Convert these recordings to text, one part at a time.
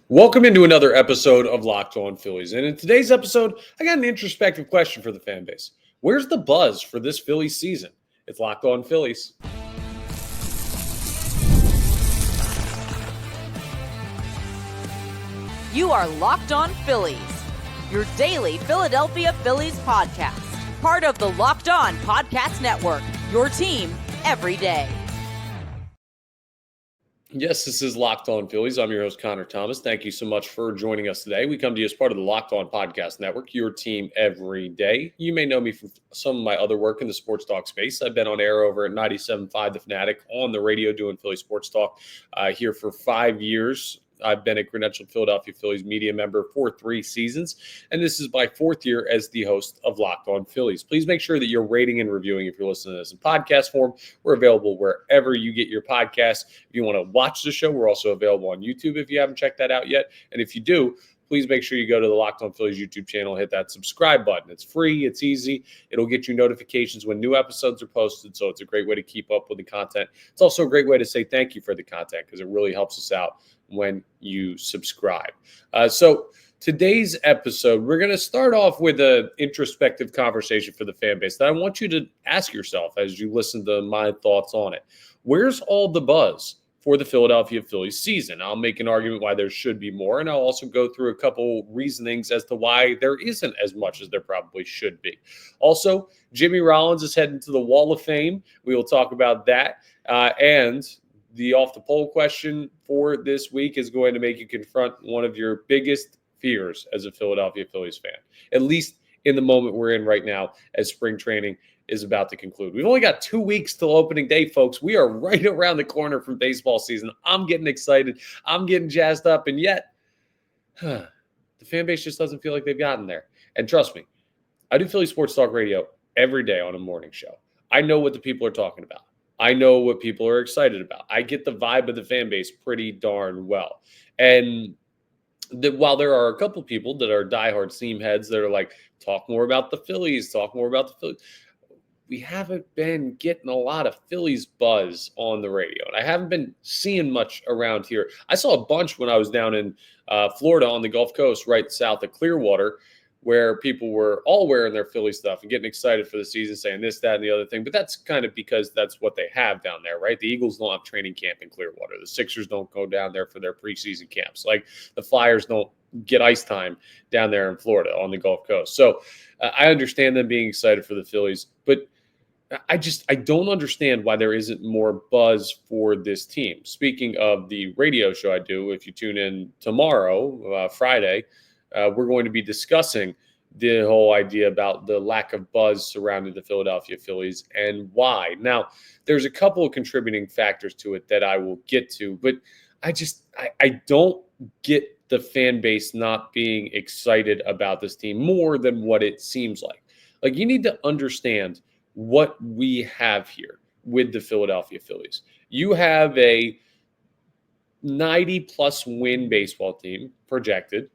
Welcome into another episode of Locked On Phillies. And in today's episode, I got an introspective question for the fan base. Where's the buzz for this Phillies season? It's Locked On Phillies. You are Locked On Phillies, your daily Philadelphia Phillies podcast. Part of the Locked On Podcast Network, your team every day. Yes, this is Locked On Phillies. I'm your host, Connor Thomas. Thank you so much for joining us today. We come to you as part of the Locked On Podcast Network, your team every day. You may know me from some of my other work in the sports talk space. I've been on air over at 97.5 The Fanatic on the radio doing Philly sports talk here for 5 years. I've been a credentialed Philadelphia Phillies media member for 3 seasons, and this is my 4th year as the host of Locked On Phillies. Please make sure that you're rating and reviewing if you're listening to this in podcast form. We're available wherever you get your podcasts. If you want to watch the show, we're also available on YouTube if you haven't checked that out yet. And if you do, please make sure you go to the Locked On Phillies YouTube channel, hit that subscribe button. It's free. It's easy. It'll get you notifications when new episodes are posted, so it's a great way to keep up with the content. It's also a great way to say thank you for the content because it really helps us out when you subscribe. So today's episode, we're going to start off with an introspective conversation for the fan base that I want you to ask yourself as you listen to my thoughts on it. Where's all the buzz for the Philadelphia Phillies season? I'll make an argument why there should be more, and I'll also go through a couple reasonings as to why there isn't as much as there probably should be. Also, Jimmy Rollins is heading to the Wall of Fame. We will talk about that. And the off-the-poll question for this week is going to make you confront one of your biggest fears as a Philadelphia Phillies fan, at least in the moment we're in right now as spring training is about to conclude. We've only got 2 weeks till opening day, folks. We are right around the corner from baseball season. I'm getting excited. I'm getting jazzed up, and yet the fan base just doesn't feel like they've gotten there. And trust me, I do Philly Sports Talk Radio every day on a morning show. I know what the people are talking about. I know what people are excited about. I get the vibe of the fan base pretty darn well. And while there are a couple people that are diehard seam heads that are like, talk more about the Phillies, we haven't been getting a lot of Phillies buzz on the radio. And I haven't been seeing much around here. I saw a bunch when I was down in Florida on the Gulf Coast, right south of Clearwater, where people were all wearing their Philly stuff and getting excited for the season, saying this, that, and the other thing. But that's kind of because that's what they have down there, right? The Eagles don't have training camp in Clearwater. The Sixers don't go down there for their preseason camps. Like the Flyers don't get ice time down there in Florida on the Gulf Coast. So I understand them being excited for the Phillies, but I don't understand why there isn't more buzz for this team. Speaking of the radio show I do, if you tune in tomorrow, Friday, we're going to be discussing the whole idea about the lack of buzz surrounding the Philadelphia Phillies and why. Now, there's a couple of contributing factors to it that I will get to, but I don't get the fan base not being excited about this team more than what it seems like. Like, you need to understand what we have here with the Philadelphia Phillies. You have a 90-plus win baseball team projected.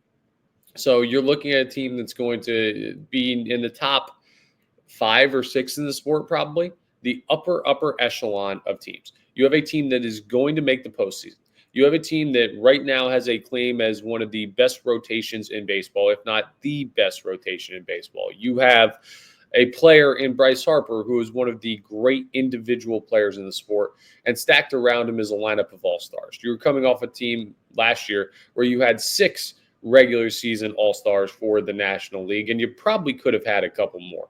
So you're looking at a team that's going to be in the top 5 or 6 in the sport, probably the upper echelon of teams. You have a team that is going to make the postseason. You have a team that right now has a claim as one of the best rotations in baseball, if not the best rotation in baseball. You have a player in Bryce Harper who is one of the great individual players in the sport, and stacked around him is a lineup of all-stars. You were coming off a team last year where you had 6 regular season all-stars for the National League, and you probably could have had a couple more.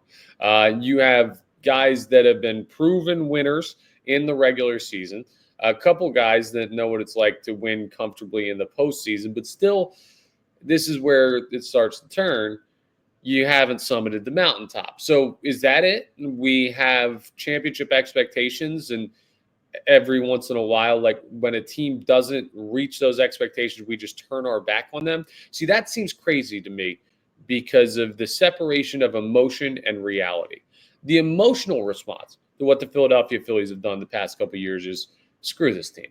You have guys that have been proven winners in the regular season, a couple guys that know what it's like to win comfortably in the postseason, but still, this is where it starts to turn. You haven't summited the mountaintop. So is that it? We have championship expectations, and every once in a while, like when a team doesn't reach those expectations, we just turn our back on them. See, that seems crazy to me because of the separation of emotion and reality. The emotional response to what the Philadelphia Phillies have done the past couple of years is screw this team.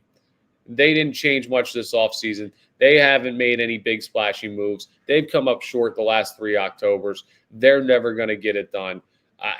They didn't change much this offseason. They haven't made any big splashy moves. They've come up short the last 3 Octobers. They're never going to get it done.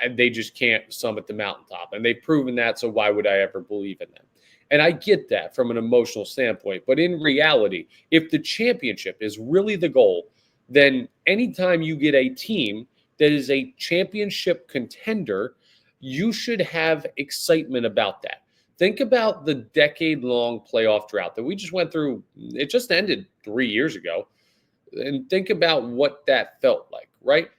And they just can't summit the mountaintop. And they've proven that, so why would I ever believe in them? And I get that from an emotional standpoint. But in reality, if the championship is really the goal, then anytime you get a team that is a championship contender, you should have excitement about that. Think about the decade-long playoff drought that we just went through. It just ended 3 years ago. And think about what that felt like, right?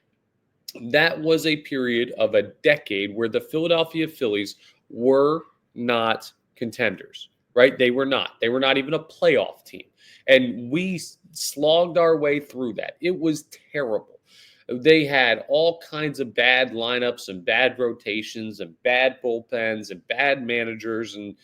That was a period of a decade where the Philadelphia Phillies were not contenders, right? They were not. They were not even a playoff team. And we slogged our way through that. It was terrible. They had all kinds of bad lineups and bad rotations and bad bullpens and bad managers. And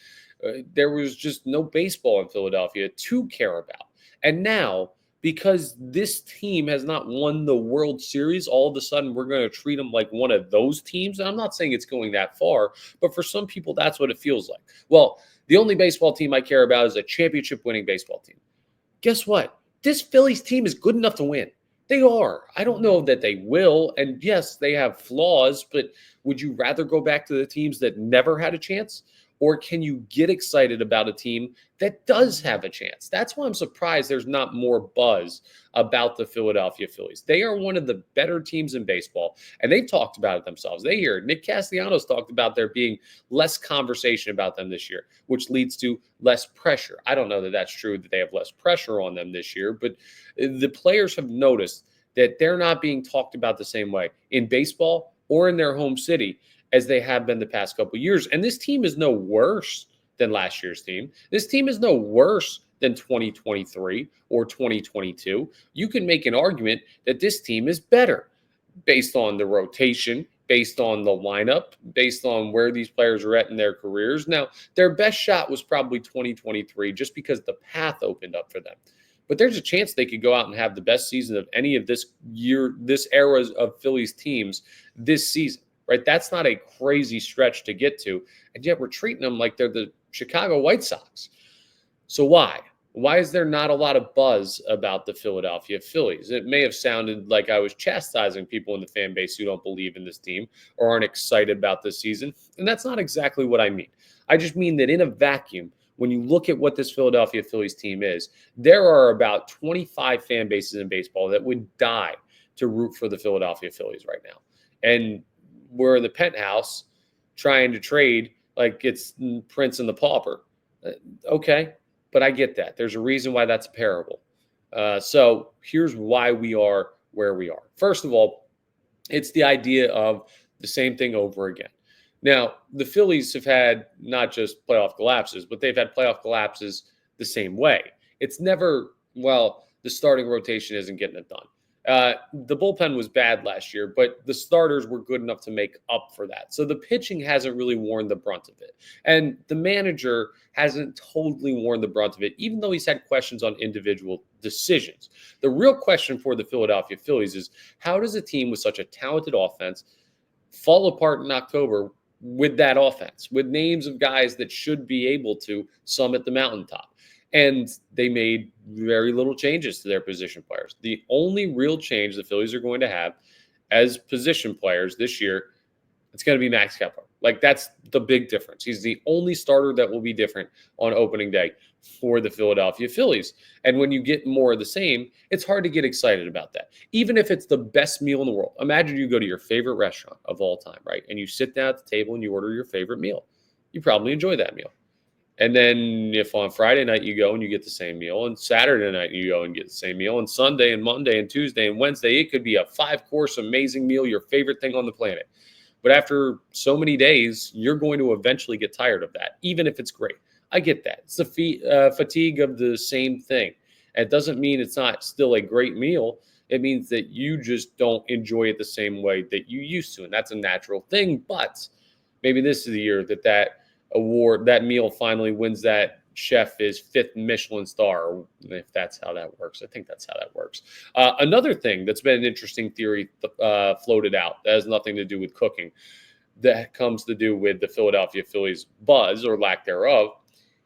there was just no baseball in Philadelphia to care about. And now, because this team has not won the World Series, all of a sudden we're going to treat them like one of those teams. And I'm not saying it's going that far, but for some people, that's what it feels like. Well, the only baseball team I care about is a championship winning baseball team. Guess what? This Phillies team is good enough to win. They are. I don't know that they will. And yes, they have flaws, but would you rather go back to the teams that never had a chance? Or can you get excited about a team that does have a chance? That's why I'm surprised there's not more buzz about the Philadelphia Phillies. They are one of the better teams in baseball, and they've talked about it themselves. They hear Nick Castellanos talked about there being less conversation about them this year, which leads to less pressure. I don't know that that's true, that they have less pressure on them this year, but the players have noticed that they're not being talked about the same way in baseball or in their home city as they have been the past couple of years. And this team is no worse than last year's team. This team is no worse than 2023 or 2022. You can make an argument that this team is better based on the rotation, based on the lineup, based on where these players are at in their careers. Now, their best shot was probably 2023 just because the path opened up for them. But there's a chance they could go out and have the best season of any of this era of Phillies teams this season. Right? That's not a crazy stretch to get to. And yet we're treating them like they're the Chicago White Sox. So why? Why is there not a lot of buzz about the Philadelphia Phillies? It may have sounded like I was chastising people in the fan base who don't believe in this team or aren't excited about this season. And that's not exactly what I mean. I just mean that in a vacuum, when you look at what this Philadelphia Phillies team is, there are about 25 fan bases in baseball that would die to root for the Philadelphia Phillies right now. And we're in the penthouse trying to trade like it's Prince and the Pauper. Okay, but I get that. There's a reason why that's a parable. So here's why we are where we are. First of all, it's the idea of the same thing over again. Now, the Phillies have had not just playoff collapses, but they've had playoff collapses the same way. It's never, well, the starting rotation isn't getting it done. The bullpen was bad last year, but the starters were good enough to make up for that. So the pitching hasn't really worn the brunt of it. And the manager hasn't totally worn the brunt of it, even though he's had questions on individual decisions. The real question for the Philadelphia Phillies is, how does a team with such a talented offense fall apart in October with that offense, with names of guys that should be able to summit the mountaintop? And they made very little changes to their position players. The only real change the Phillies are going to have as position players this year, it's going to be Max Kepler. Like, that's the big difference. He's the only starter that will be different on opening day for the Philadelphia Phillies. And when you get more of the same, it's hard to get excited about that. Even if it's the best meal in the world. Imagine you go to your favorite restaurant of all time, right? And you sit down at the table and you order your favorite meal. You probably enjoy that meal. And then if on Friday night you go and you get the same meal, and Saturday night you go and get the same meal, and Sunday and Monday and Tuesday and Wednesday, it could be a 5-course amazing meal, your favorite thing on the planet. But after so many days, you're going to eventually get tired of that, even if it's great. I get that. It's the fatigue of the same thing. It doesn't mean it's not still a great meal. It means that you just don't enjoy it the same way that you used to. And that's a natural thing. But maybe this is the year that award, that meal finally wins that chef his 5th Michelin star, if that's how that works. I think that's how that works. Another thing that's been an interesting theory floated out that has nothing to do with cooking, that comes to do with the Philadelphia Phillies buzz or lack thereof,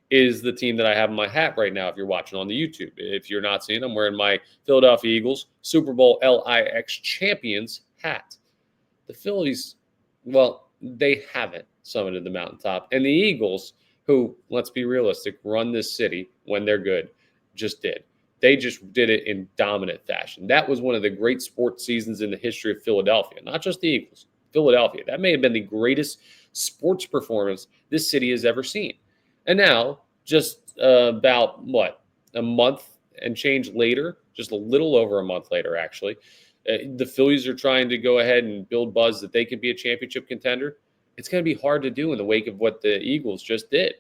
is the team that I have in my hat right now. If you're watching on the YouTube, if you're not seeing, I'm wearing my Philadelphia Eagles Super Bowl LIX champions hat. The Phillies, well, they haven't summited the mountaintop, and the Eagles who, let's be realistic, run this city when they're good, just did. They just did it in dominant fashion. That was one of the great sports seasons in the history of Philadelphia, not just the Eagles. Philadelphia. That may have been the greatest sports performance this city has ever seen. And now, just about a month and change later, just a little over a month later, actually, the Phillies are trying to go ahead and build buzz that they can be a championship contender. It's going to be hard to do in the wake of what the Eagles just did.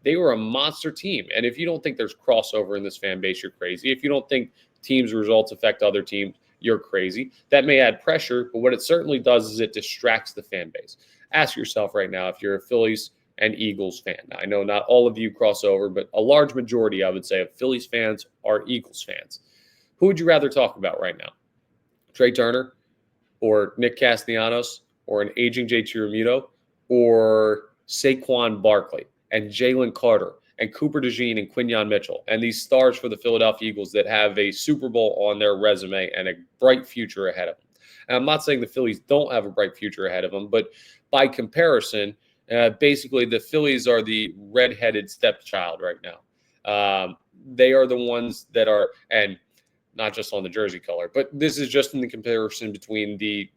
They were a monster team. And if you don't think there's crossover in this fan base, you're crazy. If you don't think teams' results affect other teams, you're crazy. That may add pressure, but what it certainly does is it distracts the fan base. Ask yourself right now if you're a Phillies and Eagles fan. Now, I know not all of you cross over, but a large majority, I would say, of Phillies fans are Eagles fans. Who would you rather talk about right now? Trey Turner or Nick Castellanos or an aging JT Realmuto or Saquon Barkley and Jalen Carter and Cooper DeJean and Quinyon Mitchell and these stars for the Philadelphia Eagles that have a Super Bowl on their resume and a bright future ahead of them? And I'm not saying the Phillies don't have a bright future ahead of them, but by comparison, basically the Phillies are the redheaded stepchild right now. They are the ones that are, and not just on the jersey color, but this is just in the comparison between the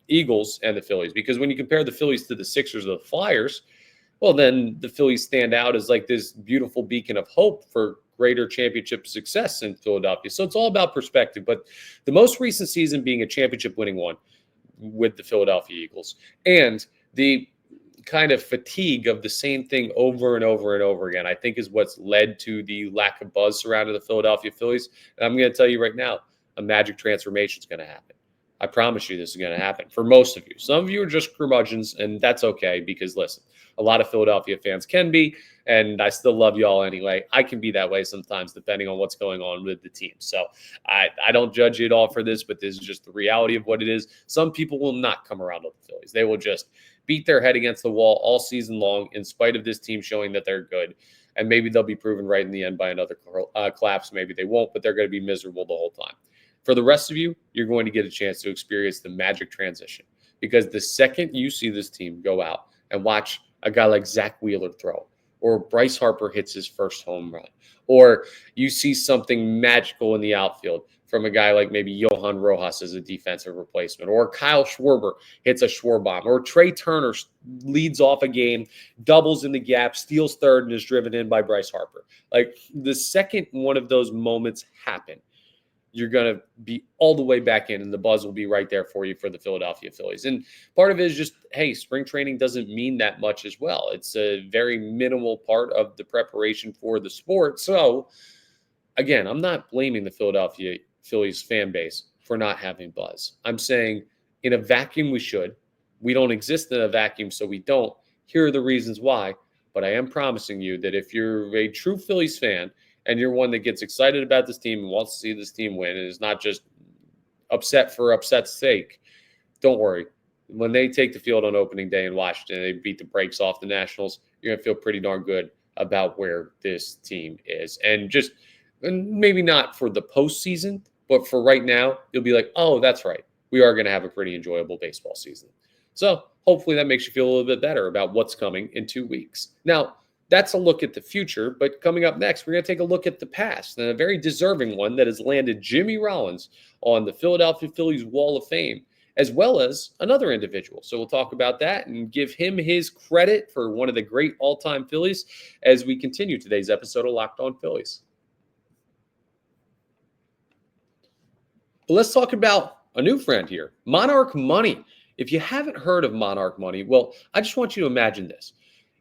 Eagles and the Phillies. Because when you compare the Phillies to the Sixers or the Flyers, well, then the Phillies stand out as like this beautiful beacon of hope for greater championship success in Philadelphia. So it's all about perspective. But the most recent season being a championship winning one with the Philadelphia Eagles and the kind of fatigue of the same thing over and over and over again, I think is what's led to the lack of buzz surrounding the Philadelphia Phillies. And I'm going to tell you right now, a magic transformation is going to happen. I promise you this is going to happen for most of you. Some of you are just curmudgeons, and that's okay because, listen, a lot of Philadelphia fans can be, and I still love y'all anyway. I can be that way sometimes depending on what's going on with the team. So I don't judge you at all for this, but this is just the reality of what it is. Some people will not come around to the Phillies. They will just beat their head against the wall all season long in spite of this team showing that they're good. And maybe they'll be proven right in the end by another collapse. Maybe they won't, but they're going to be miserable the whole time. For the rest of you, you're going to get a chance to experience the magic transition because the second you see this team go out and watch a guy like Zach Wheeler throw, or Bryce Harper hits his first home run, or you see something magical in the outfield from a guy like maybe Johan Rojas as a defensive replacement, or Kyle Schwarber hits a Schwarbomb, or Trey Turner leads off a game, doubles in the gap, steals third, and is driven in by Bryce Harper. Like the second one of those moments happen, you're going to be all the way back in, and the buzz will be right there for you for the Philadelphia Phillies. And part of it is just, hey, spring training doesn't mean that much as well. It's a very minimal part of the preparation for the sport. So, again, I'm not blaming the Philadelphia Phillies fan base for not having buzz. I'm saying in a vacuum we should. We don't exist in a vacuum, so we don't. Here are the reasons why. But I am promising you that if you're a true Phillies fan, and you're one that gets excited about this team and wants to see this team win and is not just upset for upset's sake, don't worry. When they take the field on opening day in Washington, they beat the brakes off the Nationals, you're going to feel pretty darn good about where this team is. And maybe not for the postseason, but for right now, you'll be like, oh, that's right. We are going to have a pretty enjoyable baseball season. So hopefully that makes you feel a little bit better about what's coming in 2 weeks. Now, that's a look at the future, but coming up next, we're going to take a look at the past, and a very deserving one that has landed Jimmy Rollins on the Philadelphia Phillies Wall of Fame, as well as another individual. So we'll talk about that and give him his credit for one of the great all-time Phillies as we continue today's episode of Locked On Phillies. But let's talk about a new friend here, Monarch Money. If you haven't heard of Monarch Money, well, I just want you to imagine this.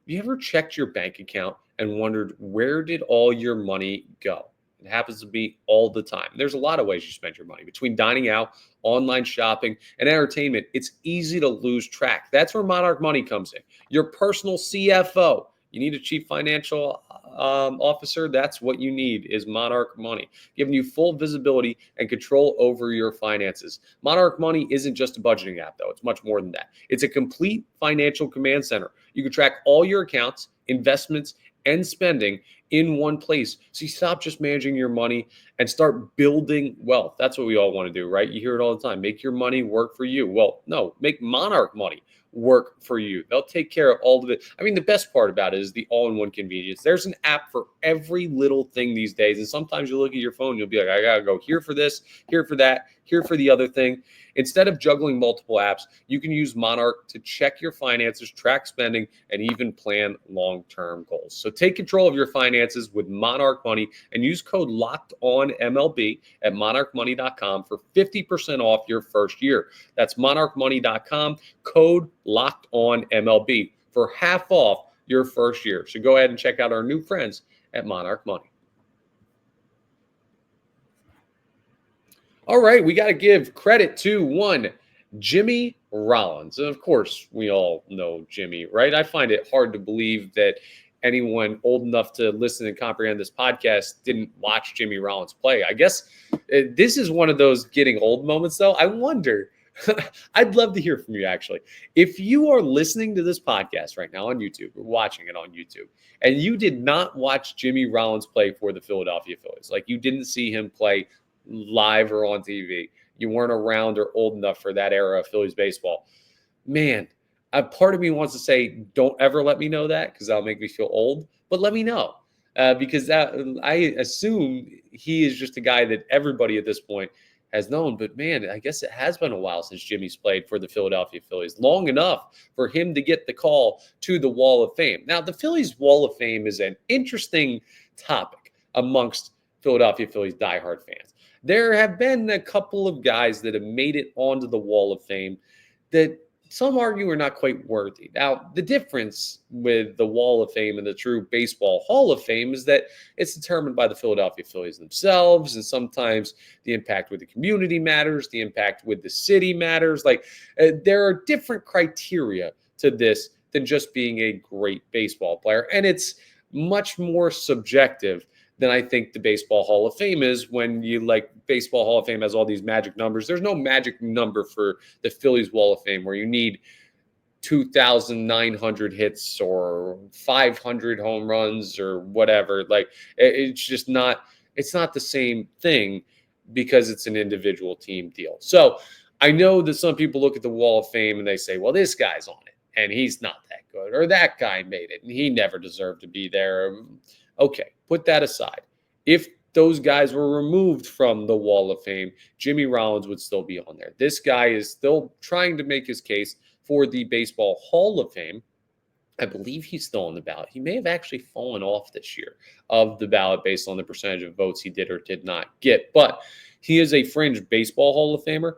Have you ever checked your bank account and wondered where did all your money go? It happens to be all the time. There's a lot of ways you spend your money. Between dining out, online shopping, and entertainment, it's easy to lose track. That's where Monarch Money comes in. Your personal CFO. You need a chief financial officer. That's what you need is Monarch Money, giving you full visibility and control over your finances. Monarch Money isn't just a budgeting app, though. It's much more than that. It's a complete financial command center. You can track all your accounts, investments, and spending in one place. So you stop just managing your money and start building wealth. That's what we all want to do, right? You hear it all the time. Make your money work for you. Well, no, make Monarch money work for you. They'll take care of all of it. I mean, the best part about it is the all-in-one convenience. There's an app for every little thing these days. And sometimes you look at your phone, you'll be like, I got to go here for this, here for that, here for the other thing. Instead of juggling multiple apps, you can use Monarch to check your finances, track spending, and even plan long-term goals. So take control of your finances with Monarch Money and use code LOCKEDONMLB at monarchmoney.com for 50% off your first year. That's monarchmoney.com, code LOCKEDONMLB for half off your first year. So go ahead and check out our new friends at Monarch Money. All right, we got to give credit to one Jimmy Rollins. And of course, we all know Jimmy, right? I find it hard to believe that anyone old enough to listen and comprehend this podcast didn't watch Jimmy Rollins play. I guess this is one of those getting old moments, though. I wonder, I'd love to hear from you, actually. If you are listening to this podcast right now on YouTube or watching it on YouTube, and you did not watch Jimmy Rollins play for the Philadelphia Phillies, like you didn't see him play live or on TV, you weren't around or old enough for that era of Phillies baseball, man, a part of me wants to say, don't ever let me know that because that'll make me feel old, but let me know because I assume he is just a guy that everybody at this point has known. But man, I guess it has been a while since Jimmy's played for the Philadelphia Phillies, long enough for him to get the call to the Wall of Fame. Now, the Phillies Wall of Fame is an interesting topic amongst Philadelphia Phillies diehard fans. There have been a couple of guys that have made it onto the Wall of Fame that some argue are not quite worthy. Now, the difference with the Wall of Fame and the true Baseball Hall of Fame is that it's determined by the Philadelphia Phillies themselves, and sometimes the impact with the community matters, the impact with the city matters. Like, there are different criteria to this than just being a great baseball player, and it's much more subjective than I think the Baseball Hall of Fame is. When you like Baseball Hall of Fame has all these magic numbers. There's no magic number for the Phillies Wall of Fame where you need 2,900 hits or 500 home runs or whatever. Like it's just not, it's not the same thing because it's an individual team deal. So I know that some people look at the Wall of Fame and they say, well, this guy's on it and he's not that good, or that guy made it and he never deserved to be there. Okay, put that aside. If those guys were removed from the Wall of Fame, Jimmy Rollins would still be on there. This guy is still trying to make his case for the Baseball Hall of Fame. I believe he's still on the ballot. He may have actually fallen off this year of the ballot based on the percentage of votes he did or did not get. But he is a fringe Baseball Hall of Famer.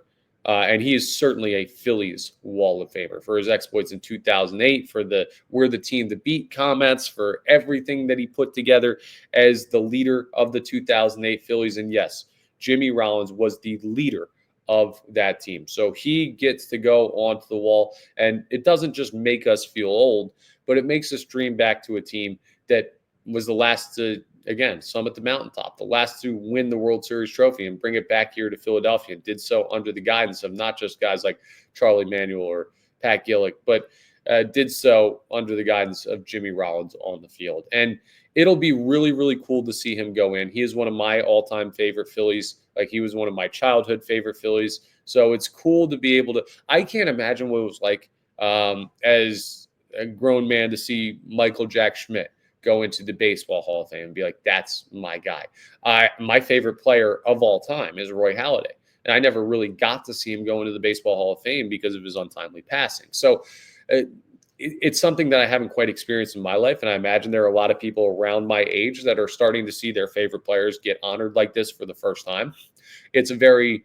And he is certainly a Phillies Wall of Famer for his exploits in 2008, for the "we're the team to beat" comments, for everything that he put together as the leader of the 2008 Phillies. And yes, Jimmy Rollins was the leader of that team. So he gets to go onto the wall. And it doesn't just make us feel old, but it makes us dream back to a team that was the last to, again, summit the mountaintop, the last to win the World Series trophy and bring it back here to Philadelphia, and did so under the guidance of not just guys like Charlie Manuel or Pat Gillick, but did so under the guidance of Jimmy Rollins on the field. And it'll be really, really cool to see him go in. He is one of my all-time favorite Phillies. Like, he was one of my childhood favorite Phillies. So it's cool to be able to – I can't imagine what it was like as a grown man to see Michael Jack Schmidt go into the Baseball Hall of Fame and be like, that's my guy. My favorite player of all time is Roy Halladay. And I never really got to see him go into the Baseball Hall of Fame because of his untimely passing. So it's something that I haven't quite experienced in my life. And I imagine there are a lot of people around my age that are starting to see their favorite players get honored like this for the first time. It's a very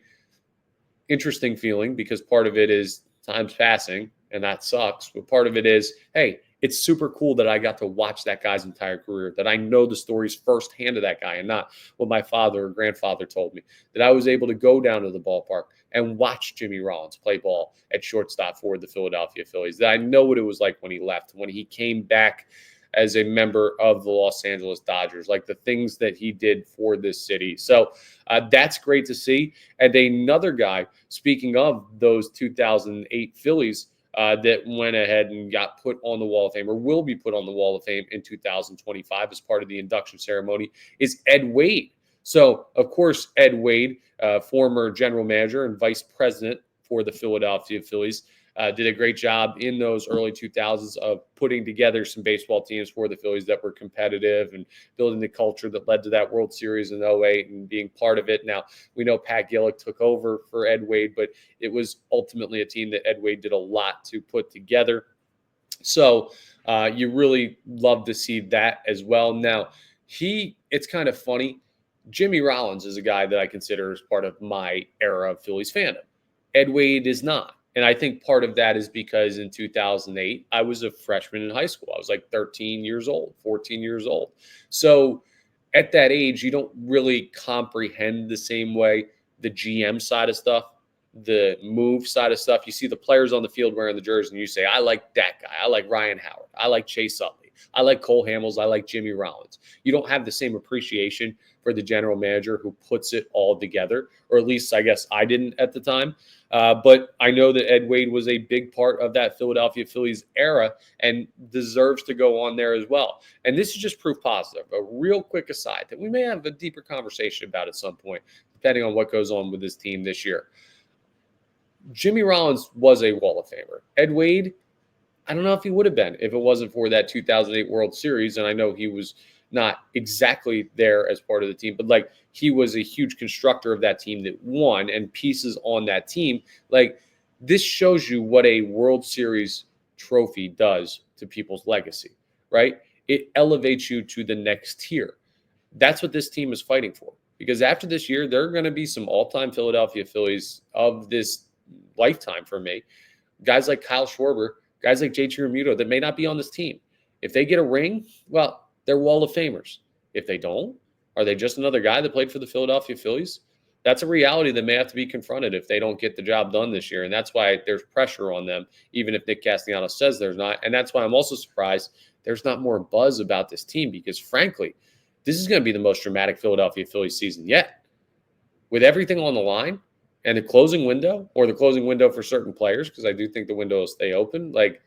interesting feeling because part of it is time's passing and that sucks. But part of it is, hey, it's super cool that I got to watch that guy's entire career, that I know the stories firsthand of that guy and not what my father or grandfather told me, that I was able to go down to the ballpark and watch Jimmy Rollins play ball at shortstop for the Philadelphia Phillies, that I know what it was like when he left, when he came back as a member of the Los Angeles Dodgers, like the things that he did for this city. So that's great to see. And another guy, speaking of those 2008 Phillies, that went ahead and got put on the Wall of Fame, or will be put on the Wall of Fame in 2025 as part of the induction ceremony, is Ed Wade. So, of course, Ed Wade, former general manager and vice president for the Philadelphia Phillies, did a great job in those early 2000s of putting together some baseball teams for the Phillies that were competitive and building the culture that led to that World Series in '08 and being part of it. Now, we know Pat Gillick took over for Ed Wade, but it was ultimately a team that Ed Wade did a lot to put together. So you really love to see that as well. Now, it's kind of funny. Jimmy Rollins is a guy that I consider as part of my era of Phillies fandom. Ed Wade is not. And I think part of that is because in 2008, I was a freshman in high school. I was like 13 years old, 14 years old. So at that age, you don't really comprehend the same way the GM side of stuff, the move side of stuff. You see the players on the field wearing the jersey, and you say, I like that guy. I like Ryan Howard. I like Chase Utley. I like Cole Hamels. I like Jimmy Rollins. You don't have the same appreciation for the general manager who puts it all together, or at least I guess I didn't at the time. But I know that Ed Wade was a big part of that Philadelphia Phillies era and deserves to go on there as well. And this is just proof positive. A real quick aside that we may have a deeper conversation about at some point, depending on what goes on with this team this year. Jimmy Rollins was a Wall of Famer. Ed Wade, I don't know if he would have been if it wasn't for that 2008 World Series. And I know he was not exactly there as part of the team, but like he was a huge constructor of that team that won and pieces on that team. Like this shows you what a World Series trophy does to people's legacy, right? It elevates you to the next tier. That's what this team is fighting for, because after this year, there are going to be some all-time Philadelphia Phillies of this lifetime for me. Guys like Kyle Schwarber, guys like JT Realmuto that may not be on this team. If they get a ring, well, they're Wall of Famers. If they don't, are they just another guy that played for the Philadelphia Phillies? That's a reality that may have to be confronted if they don't get the job done this year. And that's why there's pressure on them, even if Nick Castellanos says there's not. And that's why I'm also surprised there's not more buzz about this team, because frankly, this is going to be the most dramatic Philadelphia Phillies season yet. With everything on the line and the closing window, or the closing window for certain players, because I do think the window will stay open, like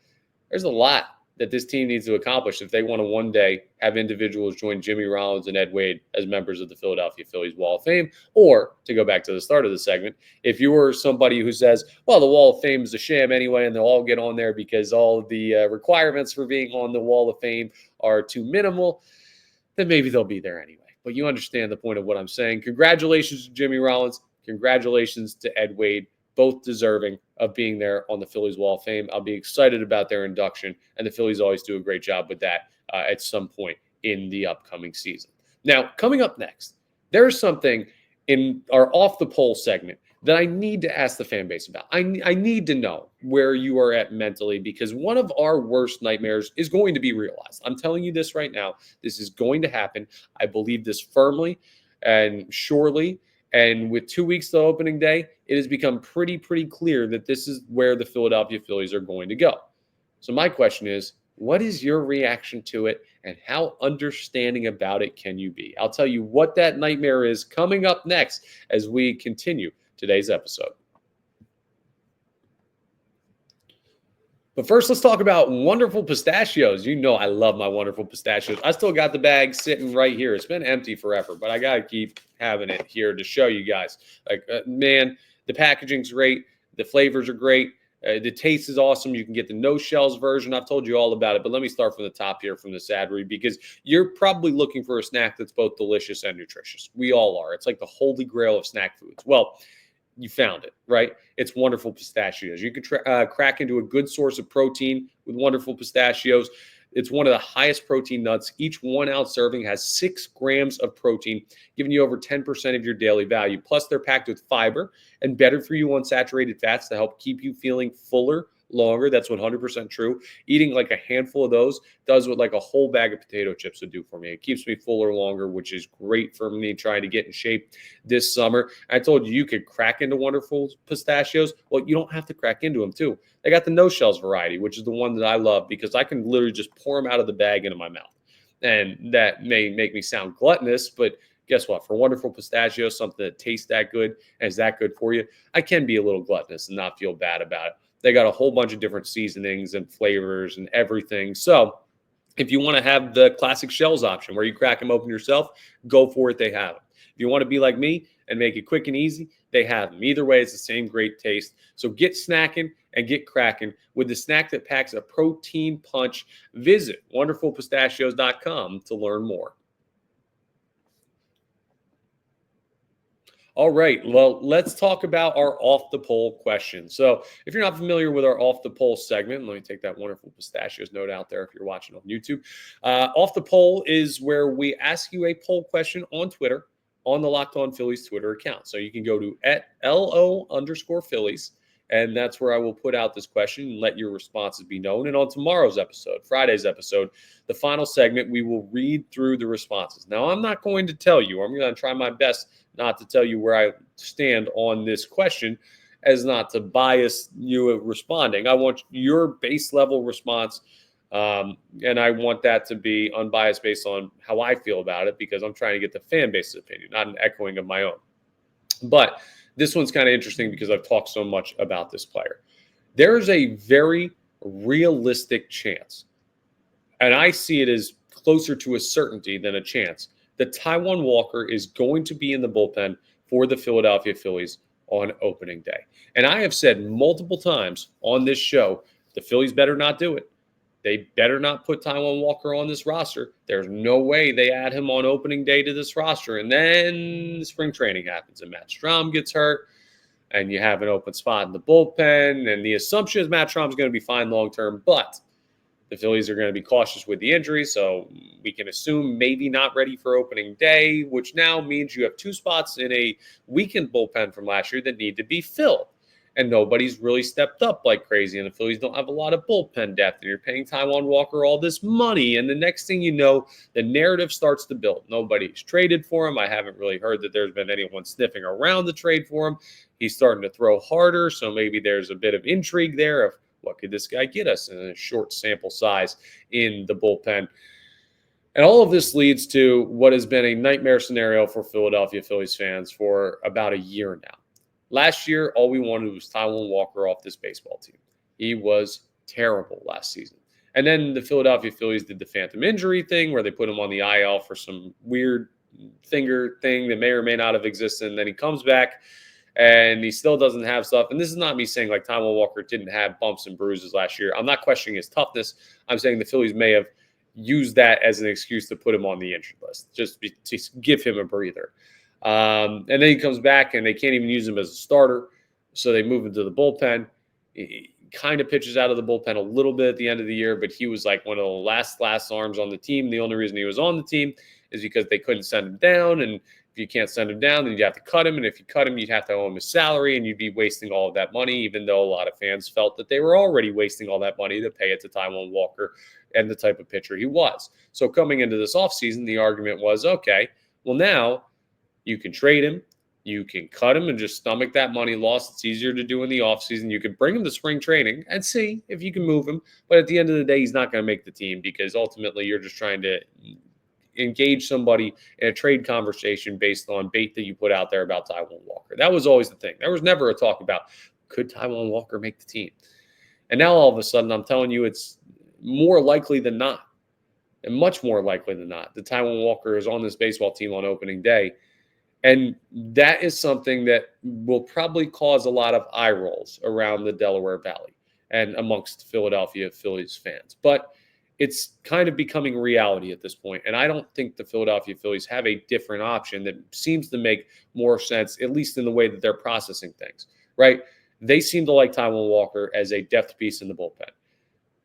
there's a lot that this team needs to accomplish if they want to one day have individuals join Jimmy Rollins and Ed Wade as members of the Philadelphia Phillies Wall of Fame. Or, to go back to the start of the segment, if you were somebody who says, well, the Wall of Fame is a sham anyway, and they'll all get on there because all of the requirements for being on the Wall of Fame are too minimal, then maybe they'll be there anyway. But you understand the point of what I'm saying. Congratulations to Jimmy Rollins. Congratulations to Ed Wade. Both deserving of being there on the Phillies Wall of Fame. I'll be excited about their induction, and the Phillies always do a great job with that at some point in the upcoming season. Now, coming up next, there's something in our Off the Poll segment that I need to ask the fan base about. I need to know where you are at mentally, because one of our worst nightmares is going to be realized. I'm telling you this right now. This is going to happen. I believe this firmly and surely. And with 2 weeks to opening day, it has become pretty clear that this is where the Philadelphia Phillies are going to go. So my question is, what is your reaction to it, and how understanding about it can you be? I'll tell you what that nightmare is coming up next as we continue today's episode. But first, let's talk about wonderful pistachios. You know I love my wonderful pistachios. I still got the bag sitting right here. It's been empty forever, but I got to keep having it here to show you guys. Like, man, the packaging's great. The flavors are great. The taste is awesome. You can get the no shells version. I've told you all about it, but let me start from the top here from this ad read, because you're probably looking for a snack that's both delicious and nutritious. We all are. It's like the holy grail of snack foods. Well, you found it, right? It's wonderful pistachios. You can crack into a good source of protein with wonderful pistachios. It's one of the highest protein nuts. Each 1 ounce serving has 6 grams of protein, giving you over 10% of your daily value. Plus, they're packed with fiber and better for you unsaturated fats to help keep you feeling fuller longer. That's 100% true. Eating like a handful of those does what like a whole bag of potato chips would do for me. It keeps me fuller longer, which is great for me trying to get in shape this summer. I told you could crack into wonderful pistachios. Well, you don't have to crack into them too. They got the no shells variety, which is the one that I love, because I can literally just pour them out of the bag into my mouth. And that may make me sound gluttonous, but guess what? For wonderful pistachios, something that tastes that good and is that good for you, I can be a little gluttonous and not feel bad about it. They got a whole bunch of different seasonings and flavors and everything. So if you want to have the classic shells option where you crack them open yourself, go for it. They have them. If you want to be like me and make it quick and easy, they have them. Either way, it's the same great taste. So get snacking and get cracking with the snack that packs a protein punch. Visit wonderfulpistachios.com to learn more. All right, well, let's talk about our off the poll question. So, if you're not familiar with our off the poll segment, let me take that wonderful pistachios note out there if you're watching on YouTube. Off the poll is where we ask you a poll question on Twitter on the Locked On Phillies Twitter account. So, you can go to @LO_Phillies, and that's where I will put out this question and let your responses be known. And on tomorrow's episode, Friday's episode, the final segment, we will read through the responses. Now, I'm not going to tell you, I'm going to try my best not to tell you where I stand on this question, as not to bias you responding. I want your base level response, and I want that to be unbiased based on how I feel about it, because I'm trying to get the fan base's opinion, not an echoing of my own. But this one's kind of interesting because I've talked so much about this player. There is a very realistic chance, and I see it as closer to a certainty than a chance, that Taijuan Walker is going to be in the bullpen for the Philadelphia Phillies on opening day. And I have said multiple times on this show, the Phillies better not do it. They better not put Taijuan Walker on this roster. There's no way they add him on opening day to this roster. And then spring training happens and Matt Strahm gets hurt and you have an open spot in the bullpen. And the assumption is Matt Strahm is going to be fine long-term, but the Phillies are going to be cautious with the injury, so we can assume maybe not ready for opening day, which now means you have two spots in a weakened bullpen from last year that need to be filled. And nobody's really stepped up like crazy, and the Phillies don't have a lot of bullpen depth, and you're paying Taijuan Walker all this money, and the next thing you know, the narrative starts to build. Nobody's traded for him. I haven't really heard that there's been anyone sniffing around the trade for him. He's starting to throw harder, so maybe there's a bit of intrigue there of what could this guy get us in a short sample size in the bullpen. And all of this leads to what has been a nightmare scenario for Philadelphia Phillies fans for about a year now. Last year, all we wanted was Taijuan Walker off this baseball team. He was terrible last season. And then the Philadelphia Phillies did the phantom injury thing where they put him on the IL for some weird finger thing that may or may not have existed. And then he comes back and he still doesn't have stuff. And this is not me saying like Taijuan Walker didn't have bumps and bruises last year. I'm not questioning his toughness. I'm saying the Phillies may have used that as an excuse to put him on the injured list, just to give him a breather. And then he comes back and they can't even use him as a starter. So they move him to the bullpen. He kind of pitches out of the bullpen a little bit at the end of the year, but he was like one of the last arms on the team. The only reason he was on the team is because they couldn't send him down. And if you can't send him down, then you'd have to cut him. And if you cut him, you'd have to owe him his salary and you'd be wasting all of that money, even though a lot of fans felt that they were already wasting all that money to pay it to Taijuan Walker and the type of pitcher he was. So coming into this offseason, the argument was, okay, well now you can trade him, you can cut him and just stomach that money loss. It's easier to do in the offseason. You can bring him to spring training and see if you can move him. But at the end of the day, he's not going to make the team because ultimately you're just trying to engage somebody in a trade conversation based on bait that you put out there about Taijuan Walker. That was always the thing. There was never a talk about, could Taijuan Walker make the team? And now all of a sudden, I'm telling you, it's more likely than not, and much more likely than not, that Taijuan Walker is on this baseball team on opening day. And that is something that will probably cause a lot of eye rolls around the Delaware Valley and amongst Philadelphia Phillies fans. But it's kind of becoming reality at this point. And I don't think the Philadelphia Phillies have a different option that seems to make more sense, at least in the way that they're processing things, right? They seem to like Taijuan Walker as a depth piece in the bullpen.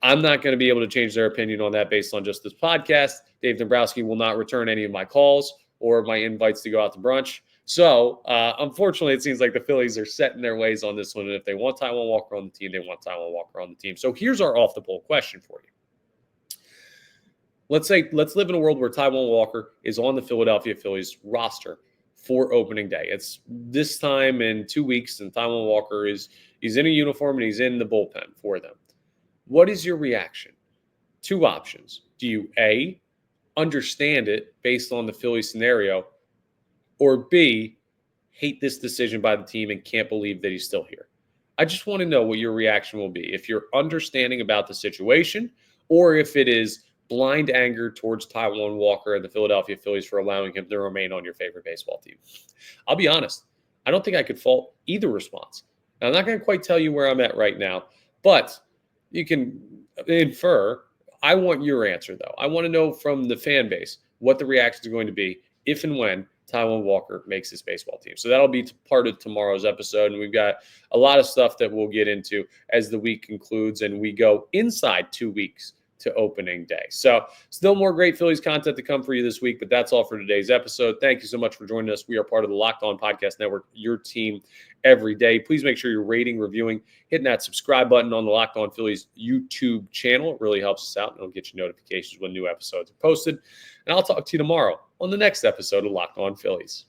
I'm not going to be able to change their opinion on that based on just this podcast. Dave Dombrowski will not return any of my calls or my invites to go out to brunch. So, unfortunately, it seems like the Phillies are set in their ways on this one. And if they want Taijuan Walker on the team, they want Taijuan Walker on the team. So here's our off-the-poll question for you. Let's live in a world where Taijuan Walker is on the Philadelphia Phillies roster for opening day. It's this time in 2 weeks, and Taijuan Walker he's in a uniform and he's in the bullpen for them. What is your reaction? Two options. Do you A, understand it based on the Phillies scenario, or B, hate this decision by the team and can't believe that he's still here? I just want to know what your reaction will be. If you're understanding about the situation, or if it is blind anger towards Taijuan Walker and the Philadelphia Phillies for allowing him to remain on your favorite baseball team. I'll be honest, I don't think I could fault either response. Now, I'm not going to quite tell you where I'm at right now, but you can infer. I want your answer, though. I want to know from the fan base what the reaction is going to be if and when Taijuan Walker makes his baseball team. So that'll be part of tomorrow's episode. And we've got a lot of stuff that we'll get into as the week concludes and we go inside 2 weeks to opening day. So still more great Phillies content to come for you this week, but that's all for today's episode. Thank you so much for joining us. We are part of the Locked On Podcast Network, your team every day. Please make sure you're rating, reviewing, hitting that subscribe button on the Locked On Phillies YouTube channel. It really helps us out, and it'll get you notifications when new episodes are posted. And I'll talk to you tomorrow on the next episode of Locked On Phillies.